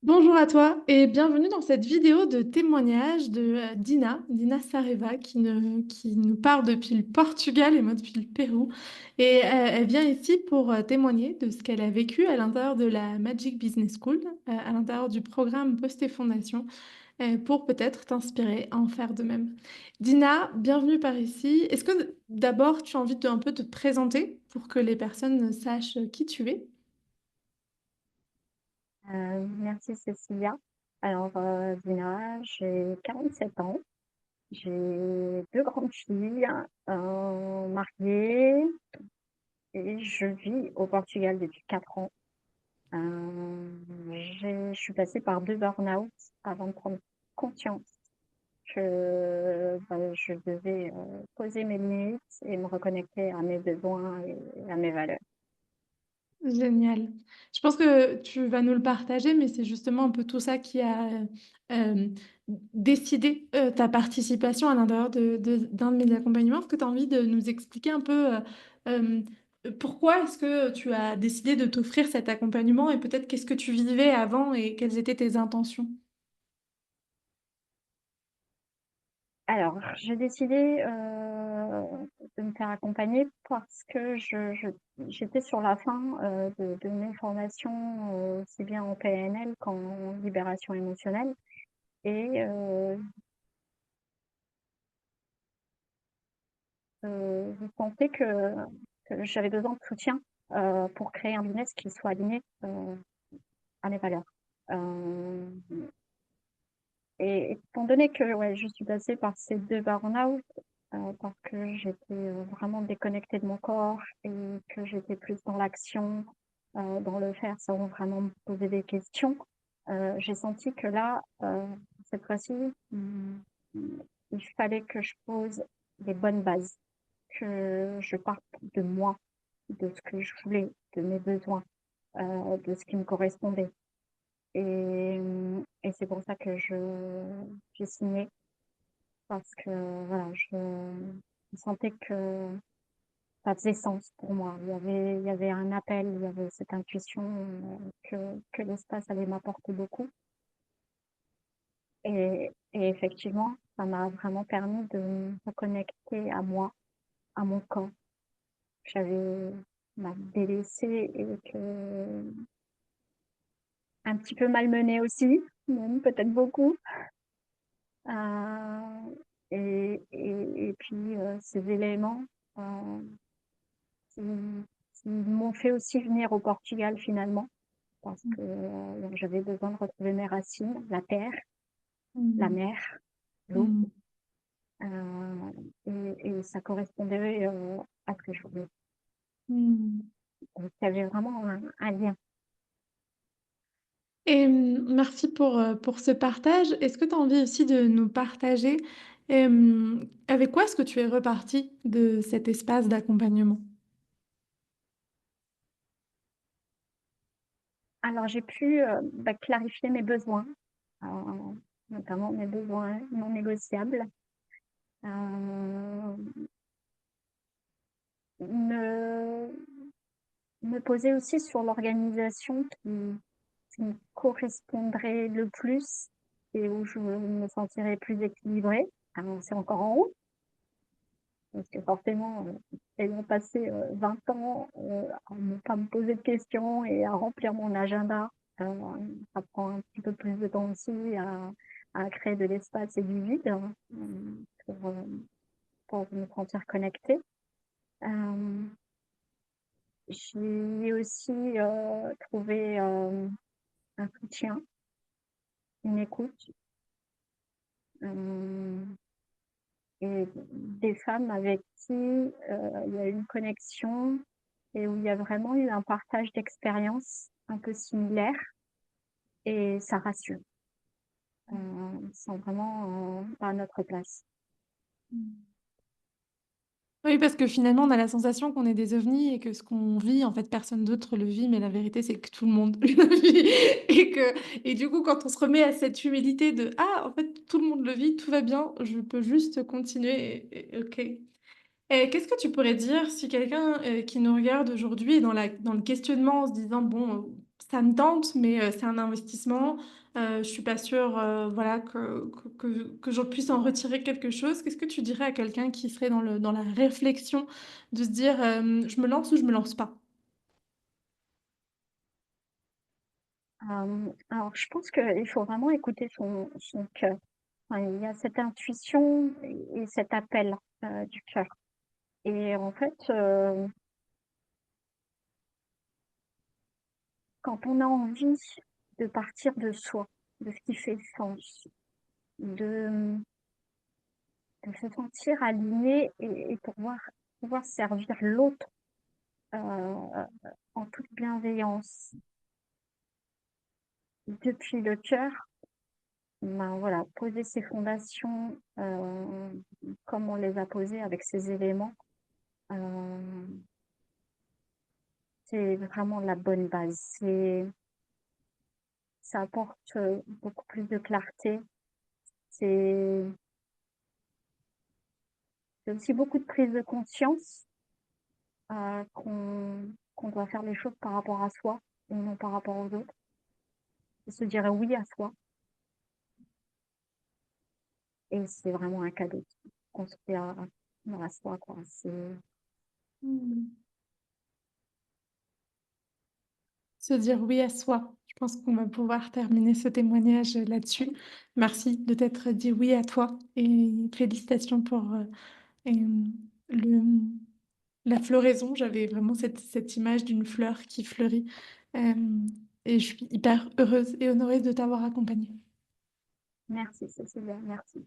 Bonjour à toi et bienvenue dans cette vidéo de témoignage de Dina Sareva qui nous parle depuis le Portugal et moi depuis le Pérou. Et elle vient ici pour témoigner de ce qu'elle a vécu à l'intérieur de la Magic Business School, à l'intérieur du programme Poste et Fondation, pour peut-être t'inspirer à en faire de même. Dina, bienvenue par ici. Est-ce que d'abord tu as envie de un peu te présenter pour que les personnes sachent qui tu es? Merci Cécilia. Alors, Dina, j'ai 47 ans. J'ai 2 grandes filles, mariées et je vis au Portugal depuis 4 ans. Je suis passée par 2 burn-out avant de prendre conscience que, je devais, poser mes limites et me reconnecter à mes besoins et à mes valeurs. Génial. Je pense que tu vas nous le partager, mais c'est justement un peu tout ça qui a euh, décidé ta participation à l'intérieur d'un de mes accompagnements. Est-ce que tu as envie de nous expliquer un peu euh, pourquoi est-ce que tu as décidé de t'offrir cet accompagnement et peut-être qu'est-ce que tu vivais avant et quelles étaient tes intentions? Alors, j'ai décidé, de me faire accompagner parce que j'étais sur la fin, de mes formations, aussi bien en PNL qu'en libération émotionnelle et je sentais que j'avais besoin de soutien, pour créer un business qui soit aligné, à mes valeurs. Hem Et étant donné que, ouais, je suis passée par ces 2 burn-out, parce que j'étais, vraiment déconnectée de mon corps et que j'étais plus dans l'action, dans le faire sans vraiment me poser des questions, j'ai senti que là, cette fois-ci, il fallait que je pose les bonnes bases, que je parte de moi, de ce que je voulais, de mes besoins, de ce qui me correspondait. Et c'est pour ça que j'ai signé parce que voilà, je sentais que ça faisait sens pour moi. Il y avait un appel, il y avait cette intuition, que l'espace allait m'apporter beaucoup et effectivement, ça m'a vraiment permis de me reconnecter à moi, à mon corps, que j'avais, délaissé et que un petit peu malmené aussi, même peut-être beaucoup. Et puis, ces éléments, heu, qui qui m'ont fait aussi venir au Portugal finalement parce que, j'avais besoin de retrouver mes racines, la terre, la Mm. mer, l'eau, Mm. et ça correspondait, à ce que je voulais. Mm. Donc il y avait vraiment un lien. Et merci pour ce partage. Est-ce que tu as envie aussi de nous partager avec quoi est-ce que tu es reparti de cet espace d'accompagnement? Alors j'ai pu, clarifier mes besoins, heu, notamment mes besoins non négociables, heu, me me poser aussi sur l'organisation qui me correspondrait le plus et où je me sentirais plus équilibrée, avancer encore en haut. Parce que forcément, ayant passé, 20 ans, à ne pas me poser de questions et à remplir mon agenda, heu, ça prend un petit peu plus de temps aussi à créer de l'espace et du vide, pour me sentir connectée. Hem, j'ai aussi, trouvé, un soutien, une écoute, hem et des femmes avec qui, il y a eu une connexion et où il y a vraiment eu un partage d'expériences un peu similaires et ça rassure. On se sent vraiment, pas à notre place. Oui, parce que finalement, on a la sensation qu'on est des ovnis et que ce qu'on vit, en fait, personne d'autre le vit, mais la vérité, c'est que tout le monde le vit. Et du coup, quand on se remet à cette humilité de Ah, en fait, tout le monde le vit, tout va bien, je peux juste continuer. Ok. Et qu'est-ce que tu pourrais dire si quelqu'un qui nous regarde aujourd'hui est dans le questionnement en se disant, bon, ça me tente, mais c'est un investissement. Je suis pas sûre, voilà, que je puisse en retirer quelque chose. Qu'est-ce que tu dirais à quelqu'un qui serait dans la réflexion de se dire, je me lance ou je me lance pas? Alors je pense qu'il faut vraiment écouter son cœur. Enfin, il y a cette intuition et cet appel, du cœur et en fait, quand on a envie de partir de soi, de ce qui fait sens, de, de se sentir aligné et pouvoir servir l'autre, heu, en toute bienveillance depuis le cœur, ben, voilà, poser ses fondations, comme on les a posées avec ces éléments, heu, c'est vraiment la bonne base. Ça apporte, beaucoup plus de clarté. C'est c'est aussi beaucoup de prise de conscience, qu'on doit faire les choses par rapport à soi et non par rapport aux autres et se dire oui à soi et c'est vraiment un cadeau qu'on se fait à soi, quoi. Hmm. Se dire oui à soi. Je pense qu'on va pouvoir terminer ce témoignage là-dessus. Merci de t'être dit oui à toi et félicitations pour et, le, la floraison. J'avais vraiment cette image d'une fleur qui fleurit. Euh, et je suis hyper heureuse et honorée de t'avoir accompagnée. Merci Cécilia, merci.